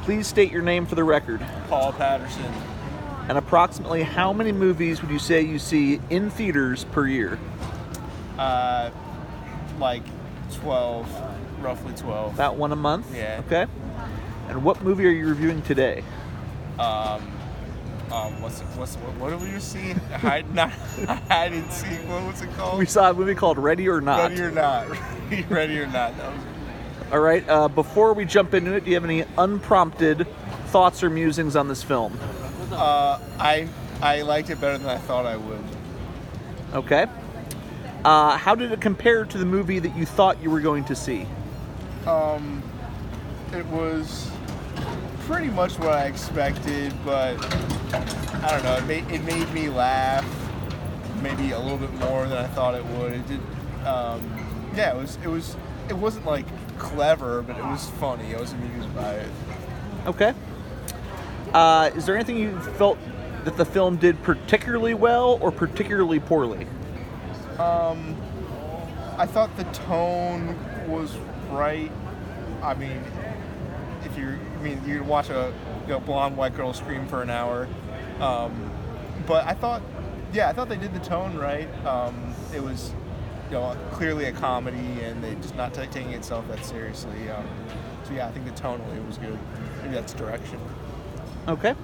Please state your name for the record. Paul Patterson. And approximately how many movies would you say you see in theaters per year? Like 12, roughly 12. About one a month? Yeah. Okay. And what movie are you reviewing today? What did we just see? Hide and seek. What was it called? We saw a movie called Ready or Not. Ready or Not. Ready or Not. That was... All right. Before we jump into it, do you have any unprompted thoughts or musings on this film? I liked it better than I thought I would. Okay. How did it compare to the movie that you thought you were going to see? It was pretty much what I expected, but I don't know. It made me laugh, maybe a little bit more than I thought it would. It did. Yeah, it wasn't like clever, but it was funny. I was amused by it. Okay. Is there anything you felt that the film did particularly well or particularly poorly? I thought the tone was right. I mean, you could watch a blonde white girl scream for an hour, but I thought they did the tone right. It was, clearly a comedy, and they just not taking itself that seriously. So yeah, I think the tonally was good. Maybe that's direction. Okay.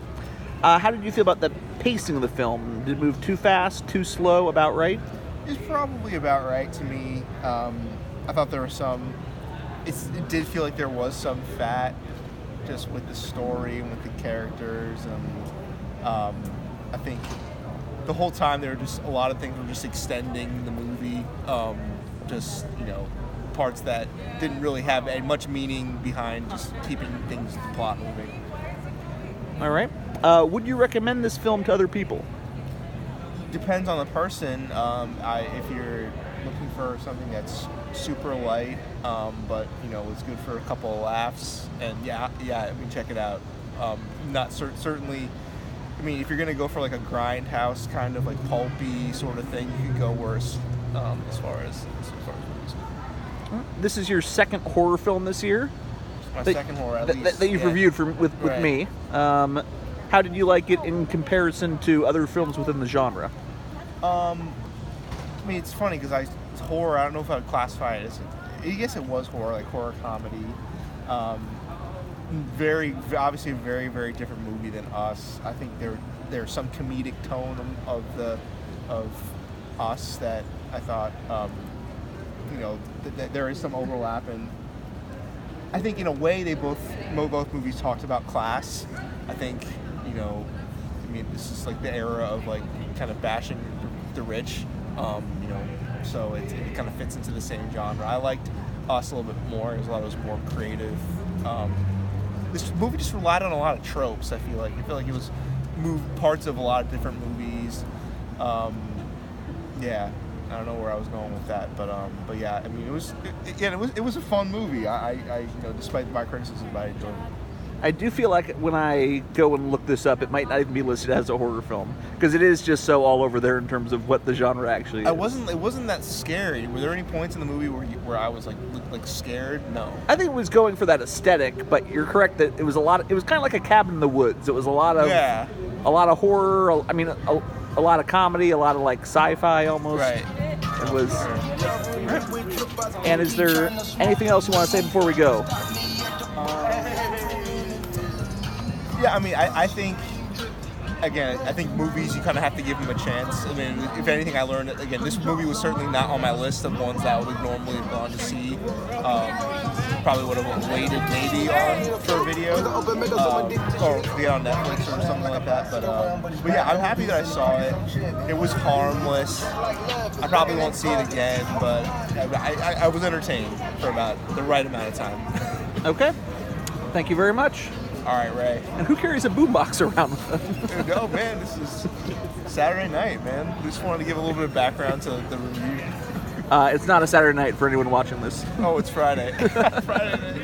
How did you feel about the pacing of the film? Did it move too fast, too slow, about right? It's probably about right to me. I thought there was some. It did feel like there was some fat, just with the story and with the characters, and I think the whole time there were just a lot of things were just extending the movie. Just parts that didn't really have much meaning behind just keeping the plot moving. All right. Would you recommend this film to other people? Depends on the person. If you're looking for something that's super light, but it's good for a couple of laughs, and check it out. Not certainly. I mean, if you're gonna go for like a grindhouse kind of like pulpy sort of thing, you could go worse. As far as movies. This is your second horror film this year. My second horror, at least. That you've reviewed with right. me. How did you like it in comparison to other films within the genre? I mean, it's funny because it's horror. I don't know if I would classify it as. I guess it was horror, like horror comedy. Obviously a very, very different movie than Us. I think there's some comedic tone of Us that I thought, that there is some overlap, and I think in a way both movies talked about class. I think, this is like the era of like kind of bashing the rich, so it kind of fits into the same genre. I liked Us a little bit more. It was more creative. This movie just relied on a lot of tropes. I feel like it was moved parts of a lot of different movies. Yeah, I don't know where I was going with that, but yeah, I mean, it was a fun movie. I despite my criticism, I enjoyed it. I do feel like when I go and look this up, it might not even be listed as a horror film because it is just so all over there in terms of what the genre actually is. It wasn't that scary. Were there any points in the movie where I was like scared? No. I think it was going for that aesthetic, but you're correct that it was kind of like a Cabin in the Woods. It was a lot of horror. I mean, a lot of comedy, a lot of like sci-fi almost. Right. It was. And is there anything else you want to say before we go? Yeah, I mean, I think, again, movies, you kind of have to give them a chance. I mean, if anything, I learned, again, this movie was certainly not on my list of ones that I would normally have gone to see. Probably would have waited maybe for a video, or be on Netflix or something like that. But yeah, I'm happy that I saw it. It was harmless. I probably won't see it again, but I was entertained for about the right amount of time. Okay. Thank you very much. All right, Ray. And who carries a boombox around with them? No, man, this is Saturday night, man. Just wanted to give a little bit of background to the review. It's not a Saturday night for anyone watching this. Oh, it's Friday. Friday night.